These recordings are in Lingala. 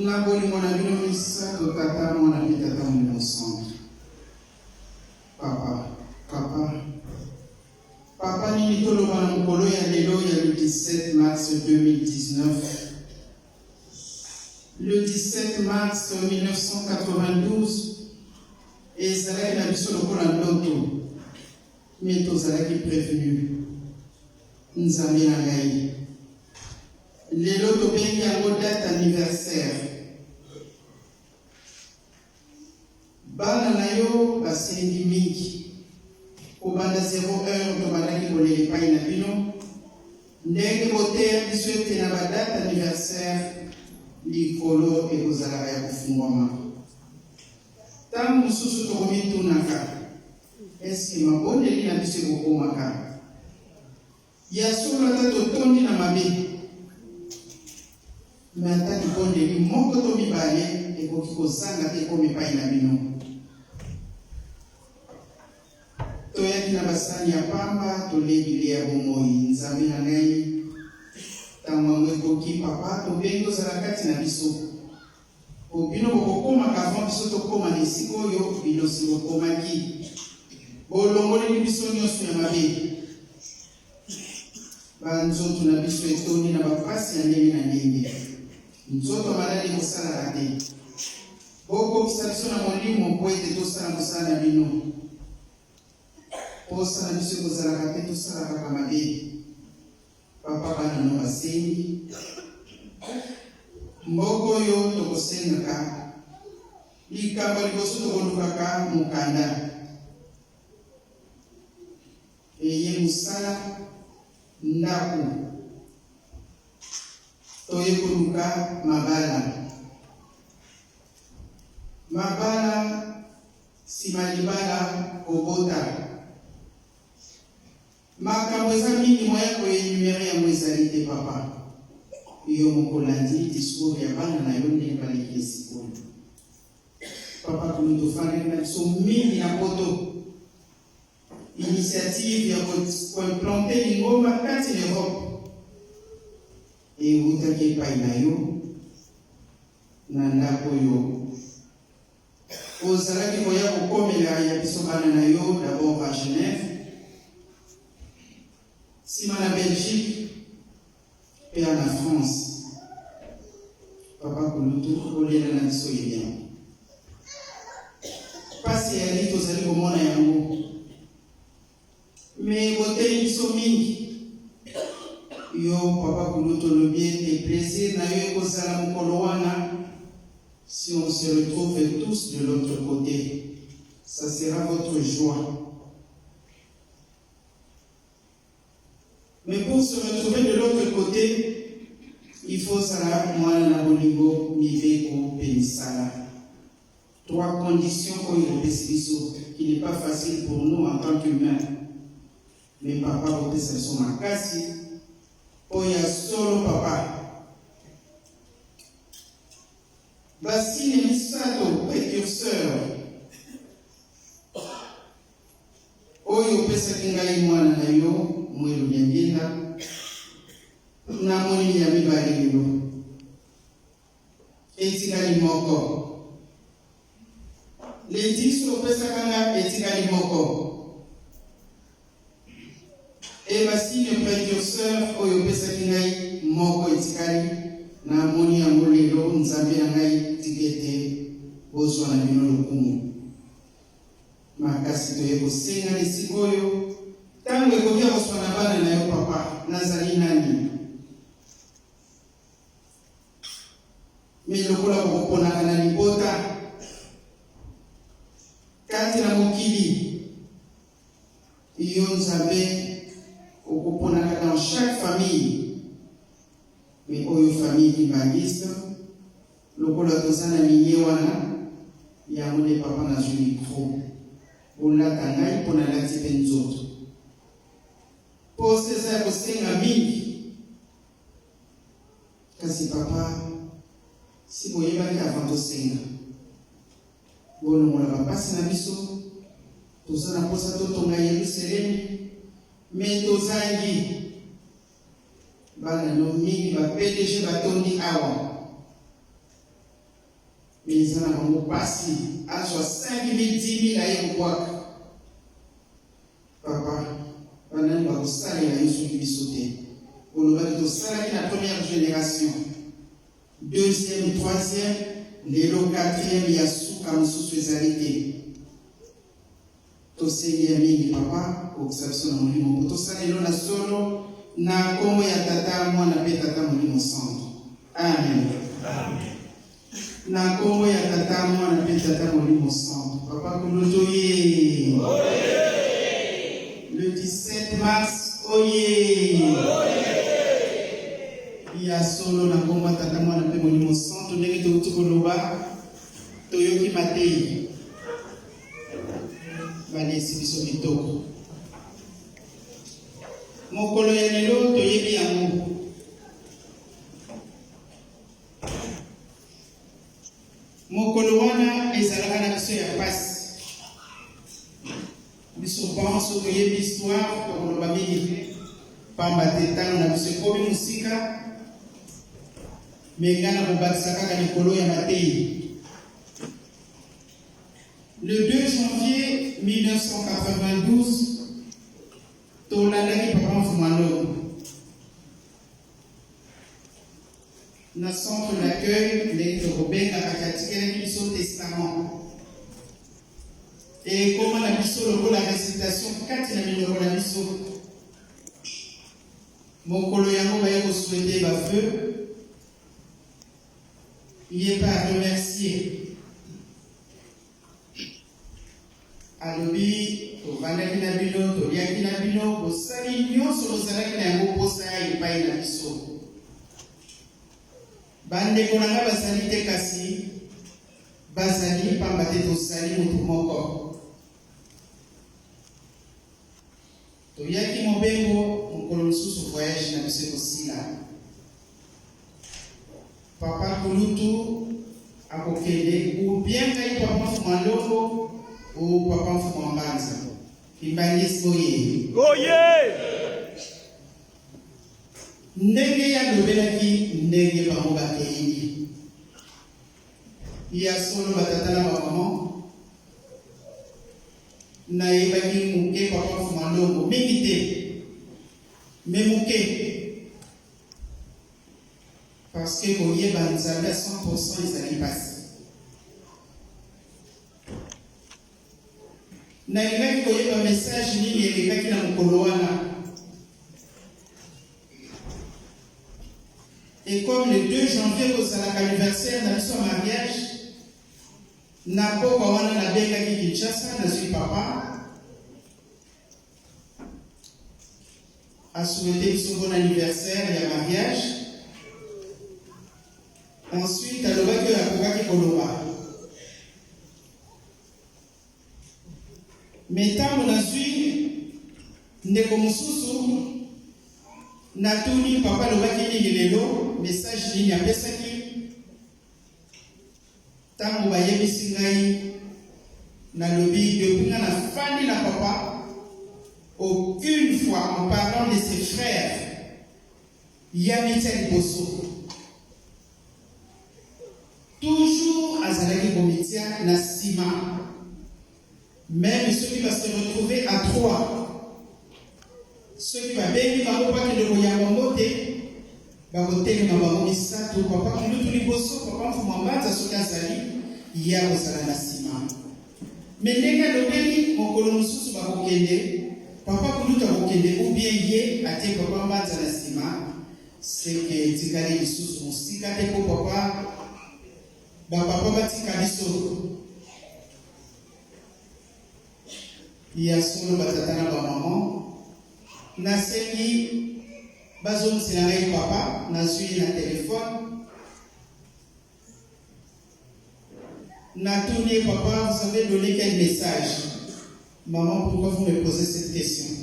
Naboli mon ami Missa, le Tata, mon ami Tata, mon ensemble. Papa, ni tolo bana mukolo ya lelo ya le 17 mars 2019. Le 17 mars 1992, ezalaki na biso lokola ndoto, mais tozalaki prévenu. Nzambe na ngai. Lelo tobengi yango date anniversaire. Bana na yo basengi mingi. Kobanda 0 heure tobandaki kolela epai na bino. Ndenge boteya biso ete na badate anniversaire likolo ekozalaka ya kofungwama. Ntango mosusu tokomitunaka, eske mabondeli na biso ekokomaka? Ya solo ata totondi na mabe. Mais ata libondeli moko to mibale ekoki kozanga te ekomi epai na bino. Toyaki na basani ya pamba tolebi lia ya bomoi. Nzambe na ngai ntango yango ekoki papa tobengi tozala kati na biso. Bino bokokomaka avant biso tokoma na esika oyo bino si bokomaki. Bolongoleli biso nyonso ya mabe. Banzoto na biso etoni na bapasi ya ndenge na ndenge. Nzoto malali kosalaka te. Bokokisa biso na molimo po ete tosala mosala na bino. Posala biso ekozalaka te tosalaka kaka mabe. Papa bana no basengi. Mboko oyo tokosengaka. Likambo liboso tokolukaka mokanda. Eye mosala ndaku. Toye koluka mabala. Mabala simalibala kobota. Makambo eza mingi moya koenumere yango ezali te papa. Yo mokolandi discours ya bana na yo ndenge baleki sikoyo. Papa kumi tofandeli na biso mingi na poto. Initiative ya koimplanter lingomba kati na Europe. Eutaki epai na yo na ndako yo. Ozalaki koya kokomela ya biso bana na yo d'abord à Genève, sima na Belgique et en France. Papa kulutu kolela na biso bien. Pasi ya lito zali komona yango. Mais botei biso mingi. Yo papa kulutu lobi et plaisir na yo ekozala mokolo wana. Si on se retrouve tous de l'autre côté, ça sera votre joie. Mais pour se retrouver de l'autre côté, il faut savoir moi na bolingo mibeko penisala. 3 conditions qui n'est pas facile pour nous en tant qu'humains. Mais papa vote ça son makasi. Oya solo papa. Voici les misato précurseurs. Oyo pesa kingai mwana na yo, Muilu Diangienda. Na moni ya mibali yo. Etikali moko. Les 10 pesa kanga etikali moko. Et voici les précurseurs oyo pesa kingai moko etikali. Na moni ya molelo nzambe na ngai tikete bozwa na bino lokumu. Makasi toye kosenga lisikoyo. Tango ekokia koswa na bana na yo papa, nazali nani? Milokola kokoponaka na libota. Kati na mokili. Iyo nzambe okoponaka dans chaque famille. Mais oyo famille Kimbangu, lokola tozana linye wana ya mone papa na joli micro. Ola tangai pona lati penzoto. Poste za kosenga mingi. Kasi papa si boyeba ki avant tosenga. Bono mona bapasi na biso tozana posa totonga Yerusalemi. Mais tozangi bana no mingi ba PDG batondi awa. eza na bango pasi azwa 5 000 10 000 aye kokwaka papa banani bakosalela yo soki biso te olobaki tosalaki na première génération deuxième troisième lelo quatrième ya suka mosusu ezali te tosengi ya mingi papa okisa biso na molimo tosala lelo na solo na kombo ya tata mwana mpe tata molimo santo amen. Na kombo ya tata mwana mpe tata molimo santo papa kolotoye le 17 mars oye ya solo na kombo ya tata mwana mpe molimo santo ndenge touti koloba toyoki matei banesi biso kitoko mokolo ya lelo toyebi yango mokolo wana ezalaka na biso ya pasi biso panso toyebi histoire tokoloba mingi pamba te ntango na biso ekomi mosika me nga na kobakisa kaka likolo ya matei. Le 2 janvier 1992 tolandaki papa Nlongo na centre d'accueil ndenge tokobengaka katikelaki biso testament ekoma na biso lokola récitation kati na milongo na biso mokolo yango baye kosouete bafeu ye pa remercier alobi tovandaki na bino toliaki na bino bosali nyonso bozalaki na yango mposa ya epai na biso bandeko na nga bazali te kasi bazali pamba te tosali motu moko toyaki mobengo mokolo mosusu voyage na biso ekosila papa kulutu akokende ubien ngai papa Nlongo o papa Mfuma Mbanza Kimbangu oye ndenge ya lobelaki ndenge bango bakeyini ya solo batata na bamama nayebaki moke papa Mfuma Nlongo mingi te me moke parce que koyeba nzambe à 100% ezali pasi nalingaki koyeba message nini elekaki na mokolo wana. Et comme le 2 janvier kozalaka anniversaire na biso mariage na pokwa wana nabengaki Kinshasa nazwi papa asouhaité biso bon anniversaire ya mariage. Ensuite alobaki oyo akokaki koloba me ntango nazwi ndeko mosusu natuni papa alobaki nini lelo message nini apesaki ntango bayebisi ngai nalobi depuis nga nafandi na papa aucune fois en parlant de ses frères ya mitia liboso toujours azalaki komitia na nsima. Même ceux qui vont se retrouver à 3, ceux qui vont bénir par le pas de l'Oyamambote, va voter le Mamamisa, tout papa, qui nous liboso, papa, faut m'embattre sur Kazali, hier au Salanasima. Mais les gars de béni, mon colomosus va vous aider, papa, pour nous t'avouer, ou bien yé, à tes papa, m'embattre à la sima, c'est que Tikali, les sous, mon sticate pour papa, papa, va Tikali sur. Ya solo batata na bamama nasengi bazongisela ngai papa nazwi na telefone natuni papa vous avez donné quel message maman pourquoi vous me posez cette question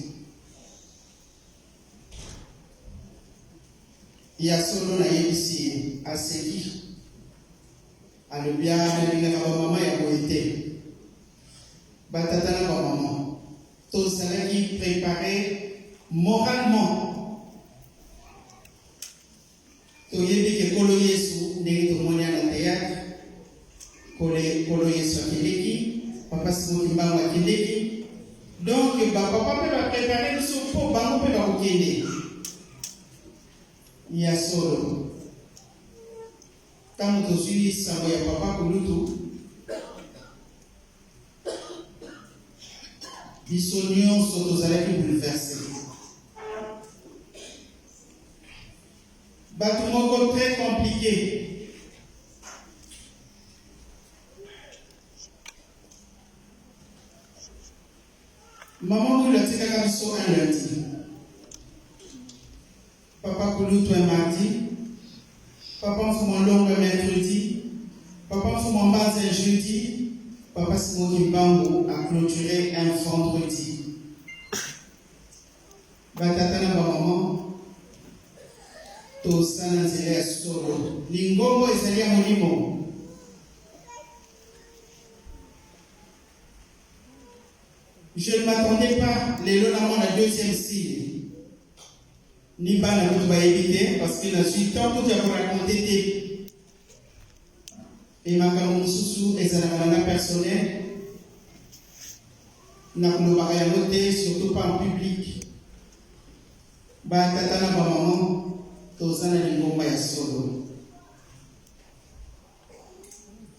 ya solo nayebisi aseki alobi alingaka bamama ya koete batata na bamama tozalaki préparé moralement toyebi ke kolo Yesu ndenge tomoni na théâtre papa Simon Kimbangu a Kindeki. Donc, papa peut préparer le soupe pour Bango peut pas Kindeki. Il y a solo. Quand tu suis ça, il y a papa pour tout. Ils sont unions sont aux allées bouleversés. Bâtiment très compliqué. Maman nous l'a dit qu'elle a sauté un lundi. Papa Koulou un mardi. Papa Foumon Nlongo un mercredi. Papa Foumon Baz un jeudi. Papa Simon Kimbangu a clôturé un vendredi. Tata na maman. Tosana zile solo. Nlongo ezalia molimo. Je ne m'attendais pas, les lots dans la deuxième signe. Ni pas la route va éviter, parce que je suis tant que tu as raconté. Et ma caméra sous et ça n'a personnel. N'a pas rien noté, surtout pas en public. Tata na maman, Tosana Nlongo ya solo.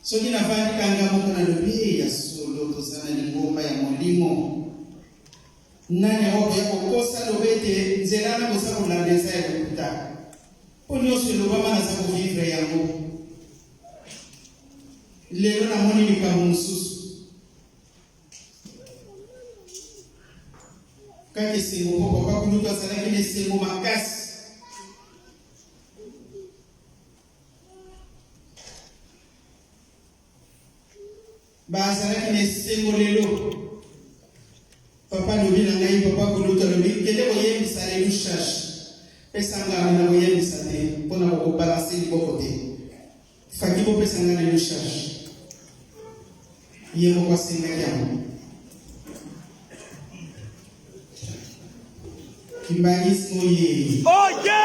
Ce qui n'a pas dit qu'un gamin dans le pays, il y a solo, Tosana Nlongo ya molimo. Nani wako yako kosa lobete nzelana kosa kulandeza ya kukuta. Ponyo se lobama na sa vivre yango. Lelo na moni likamususu. Kake sengo papa kuluka sana kile sengo makasi. Bazana kile sengo lelo. Papa lobi na ngai papa kuluka lobi kende boye misale lushash. Pesanga na boye misale pona ko balancer liboko te. Faki bo pesanga na lushash. Yemo kwa senga yangu. Kimbangu moye. Oye!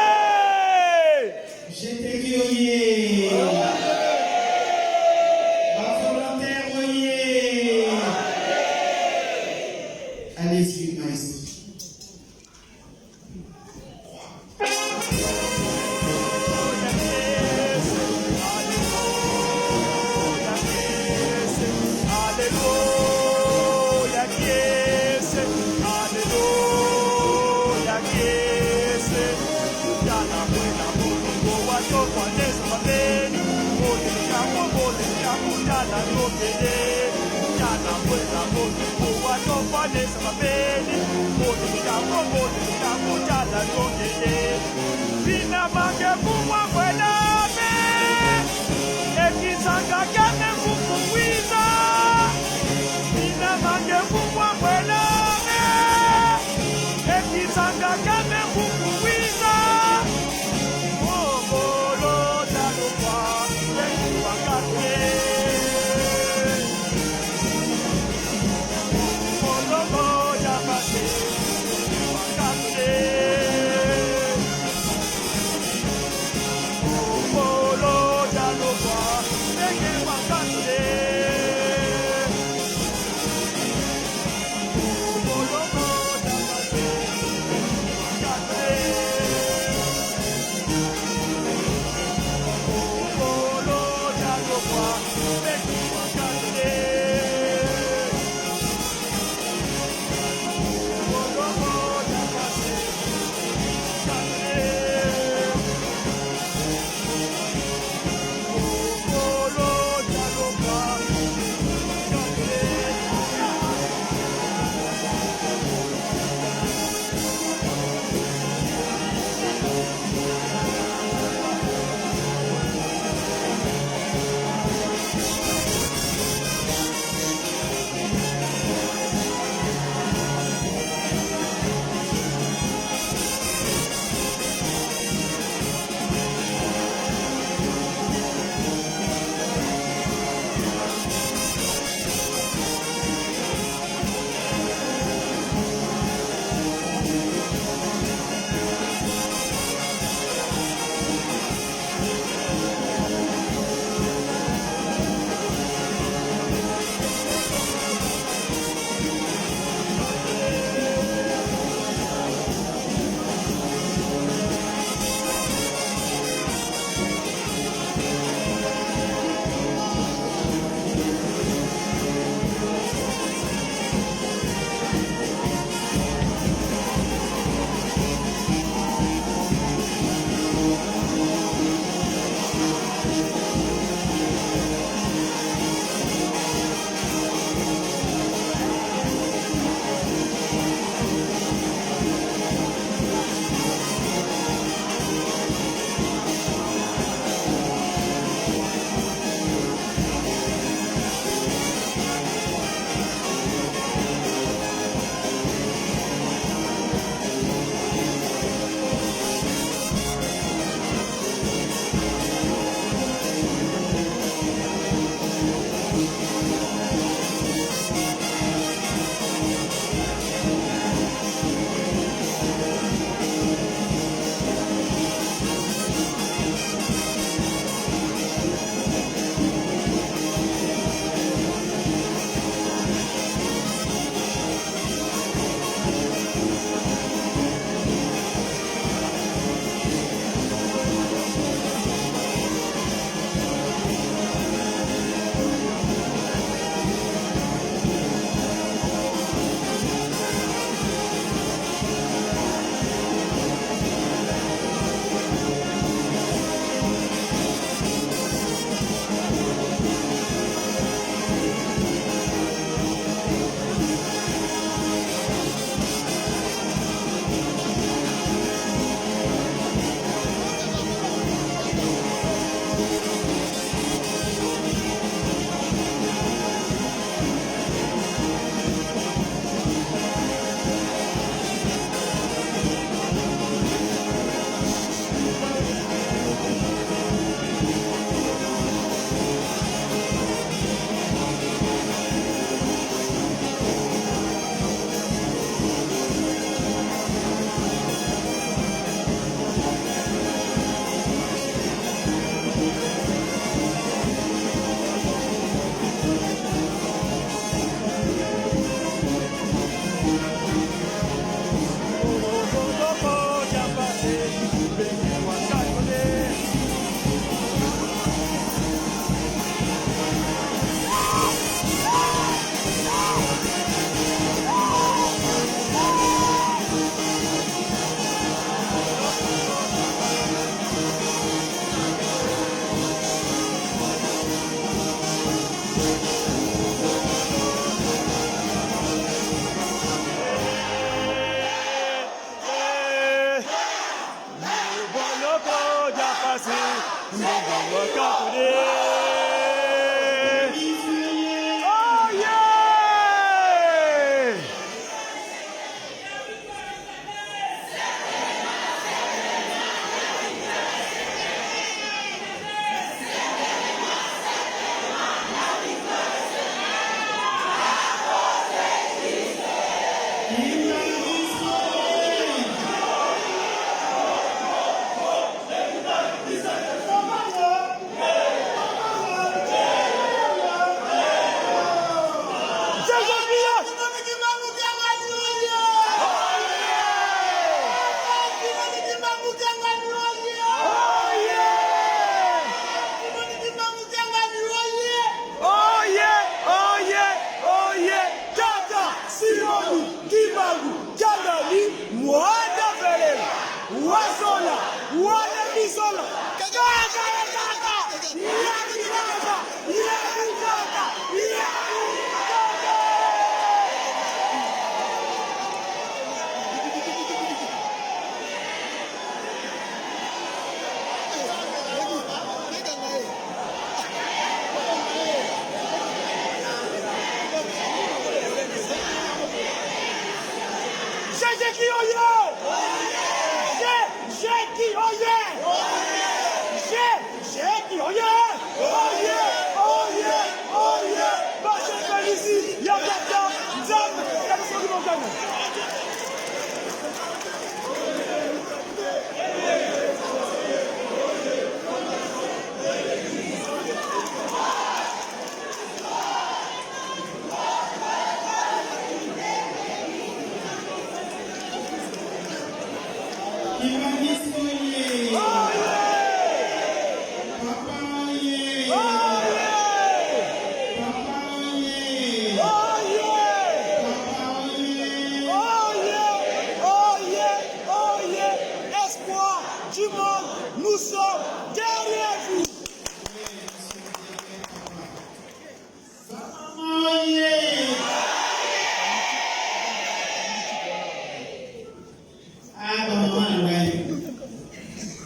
J'étais qui oye. Allez-y, maestro.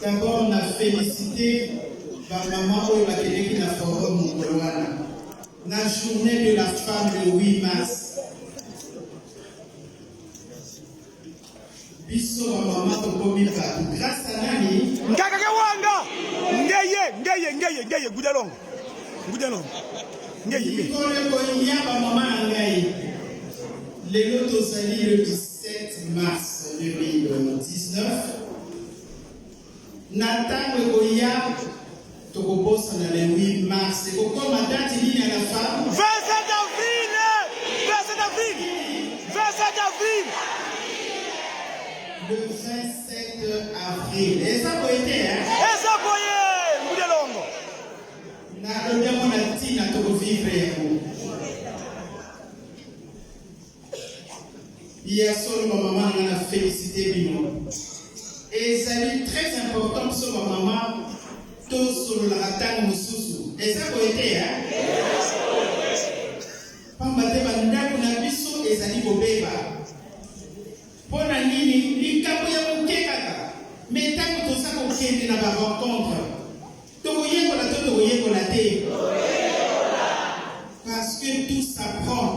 D'abord, on a félicité la maman au Bakéné qui a formé mon la journée de la femme le 8 mars. Biso maman tokomi partout. Grâce à Nani. Ngakakewanga. Ngeye, Gudelongo. Ngeye. Le loto sali le 17 mars 2019. Nathan Goya Tokobosa na le 8 mars. C'est pourquoi ma date est à la femme. 27 avril. Le 27 avril. Et ça peut être, hein? Et ça peut être, Gudelongo. Na le diamant na tina to vivre. Hier soir, ma maman a félicité Bino. Et c'est très important pour ma maman, tout sur la ratane Moussousou. Et ça peut être, hein? Pambate Bandako na biso et Zali Bobeba. Pour la nini, ni kapoya mukekaka. Mais tant que tout ça qu'on kende na ba rencontre. Togoye kola to togoye kola te. Parce que tout s'apprend.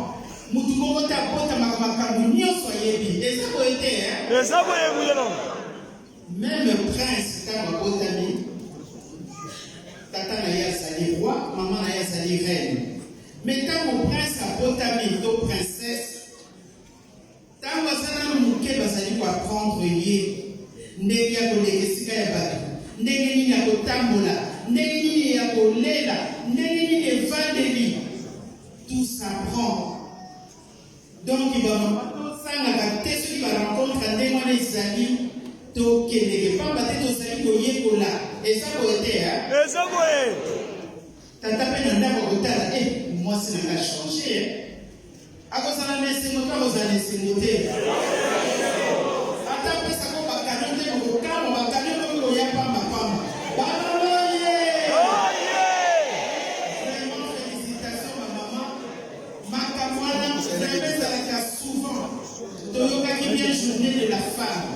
Mutu moko ta pota makambo nyonso yebi. Et ça peut être, hein? Et ça peut être, même le prince, quand on a Tata n'a sali roi, maman n'a sali reine. Mais quand mon prince a potami, to princesse, tant que ça n'a mouké, basali pour apprendre yé. Ndegi ya kolekesika ya batu. Ndegi nini ya kotambola. Ndegi nini ya kolela. Ndegi nini ya vandeli. Tout s'apprend. Donc il va s'engager ceux qui va rencontrer un démon des amis. To keleke pamba te to sali ko yekola eza ko ete hein eza ko e tata pe na ndako kotala moi c'est na changer akosala na sengoto akosala sengote ata pesa ko bakano te ko kama bakano ko ya pamba vraiment félicitations ma maman makamwana ça souvent toyoka ki bien journée de la femme.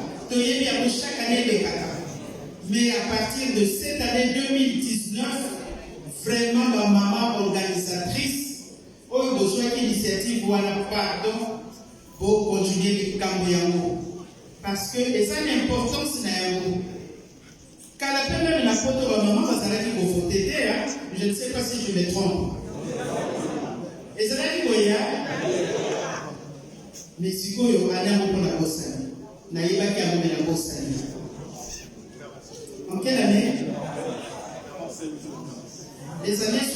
Chaque année, les kaka. Mais à partir de cette année 2019, vraiment ma maman organisatrice, on besoin d'initiative ou pardon pour continuer le Kamboyango. Parce que et ça l'importance n'a quand la première de la photo de ma maman va s'arrêter pour voter, je ne sais pas si je me trompe. Et ça n'a pas mais si vous avez un peu de la bosse, n'ayez pas qu'à vous mettre la bosse. En quelle année? Les années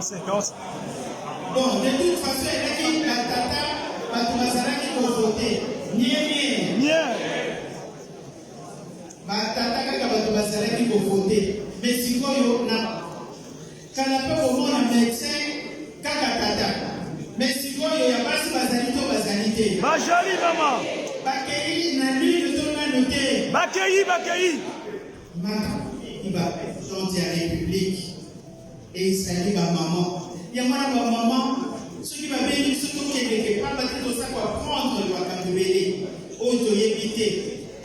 60. Bon, de toute façon, il y a la Tata, Batumazara qui vont voter. Nie. Tata, Batumazara qui vont voter. Mais si vous avez un peu au monde un médecin, Tata. Mais si vous avez un peu de bazalité. Majali, maman. Bakei, n'a lu le ton à noter. Bakei. Il va dans la République et il s'agit de maman. Il y a ma maman, ce qui va bien, surtout qu'il n'est pas battu pour ça pour apprendre le Wakatubélé, auto-éviter.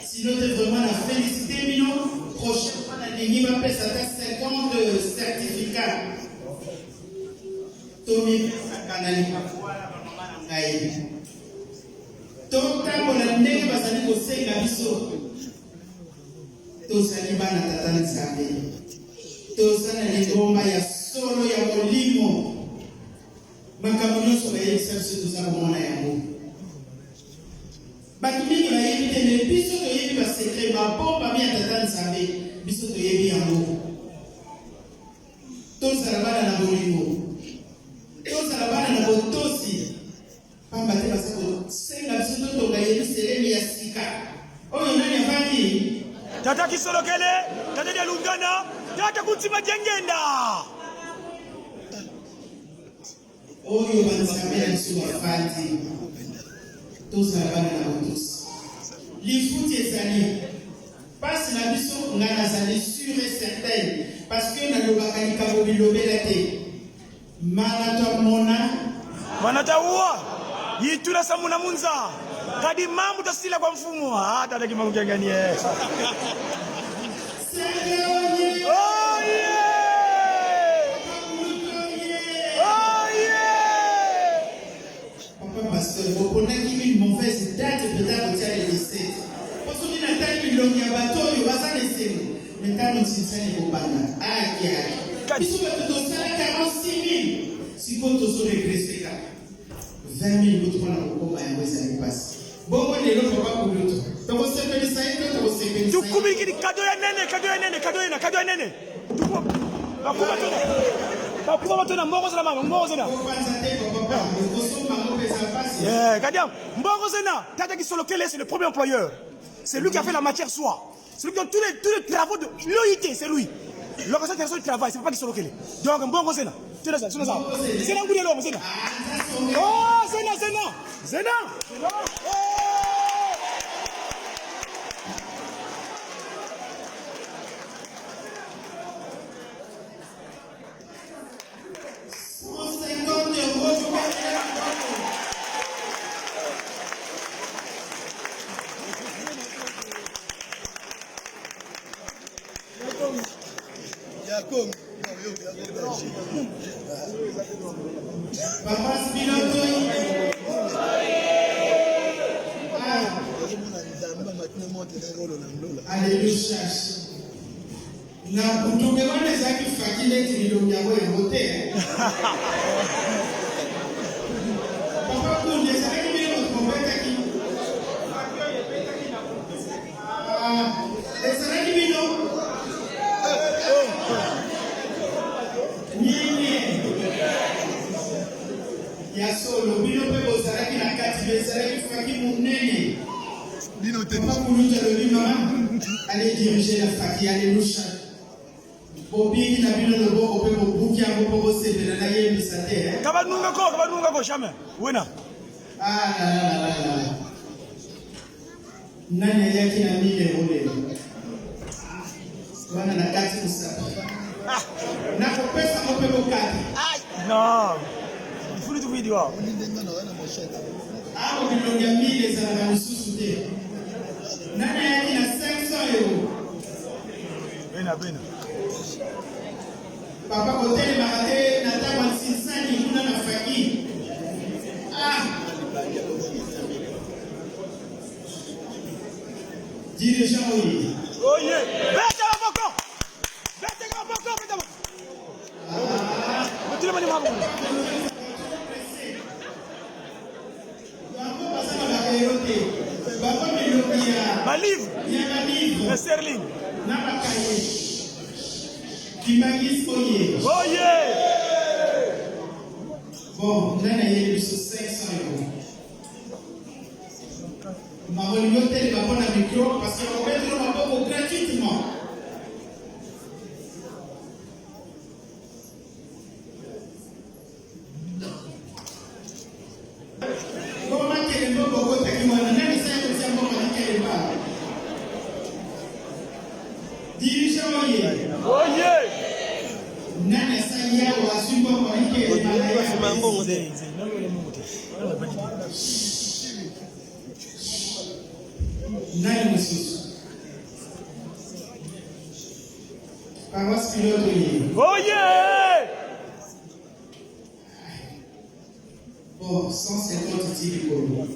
Sinon, tu es vraiment la félicité, mais non, prochaine fois, la ligne va payer sa 50 certificats. Tommy, ça canalise pas voilà, maman, donc, quand on a négé, va s'aller au Ségabiso. Tosali bana Tata Nzambe. Tosana lingomba ya solo ya molimo. Makamunyo so baye service to sa komona yango. Batumi ba yebi te biso to yebi ba secret ba bomba mi Tata Nzambe biso to yebi yango. Tosala bana na molimo. Tosala bana na botosi. Pamba te basako senga biso to ga yebi selemi ya sika. Oyo nani afandi? Tata Kisolokele, Tata Dialungana, Tata Kutima Diangienda. Oyo banzambe na biso bafandi. Tozala bana na botosi. Lifuti ezali. Pasi na biso nga nazali sûr et certain. Parce que nalobaka likambo bilobela te. Manata mona. Manata uwa. Yituna samuna munza. Kadi mambo tasila kwa mfumo. Tata Kimbangu Dianganie. Papa pasteur, vous prenez une mauvaise date peut-être au tiers de lycée. Parce que vous n'avez pas eu l'homme bateau, il va s'en laisser. Maintenant, nous sommes en Banda. Ils sont tous à 46 000. Si vous tous régressez, 20 000 autres pour la combat et vous allez passer. Bon, les autres, papa pour l'autre. Donc, on s'est fait les saïds, on s'est fait les saïds. Tu coupes qui cadeau ya nene. Tu coupes. Bakuma batona mbongo zena mama, mbongo zena. Kadiam, mbongo zena. Tata Kisolokele, c'est le premier employeur. C'est lui qui a fait la matière soie. C'est lui qui a tous les travaux de l'OIT, c'est lui. L'organisation du travail, c'est pas Kisolokele. Donc mbongo zena. Tu sais ça, c'est Ngudi Nlongo zena. Oh, zena. Alléluia. Na kutunge wana zaki fakile tililonga wewe wote. Papa kunde zaki mimi kumbeka ki. Ezaki mimi ya solo bino pe bozalaki na kati bezalaki faki munene bino te pas kuluta le Lufinama allez diriger la faki alléluia bobiki na bino le boko pe bobuki yango po bosepela na yebisa te kabanunga ko jamais wena la nani yaki na mile ole wana na kati kusapa na kopesa ko pe bokati non il faut vidéo Ako bilonga mile za na nususu te. Nani yaki na 500 euro. Papa Kotel Marate, Nata Mansinsani, Kuna Nafaki. Ah! Dirigeant oui. Oh yeah! Bête à l'avocat! Bête à l'avocat! Bête à l'avocat! Tu l'as mis à ma livre! Le Sterling! Kimbangu. Oh yeah! Bon, là, il y a 500 euros. Ma volonté est de prendre un micro parce qu'on va mettre ma boîte gratuitement. Comment est-ce que vous avez fait pour dirigeant oh yeah! Nana Sanya ou Asumba Moïke Nani Moussous Paroisse pilote. Oh yeah! Bon, 150 titres pour nous.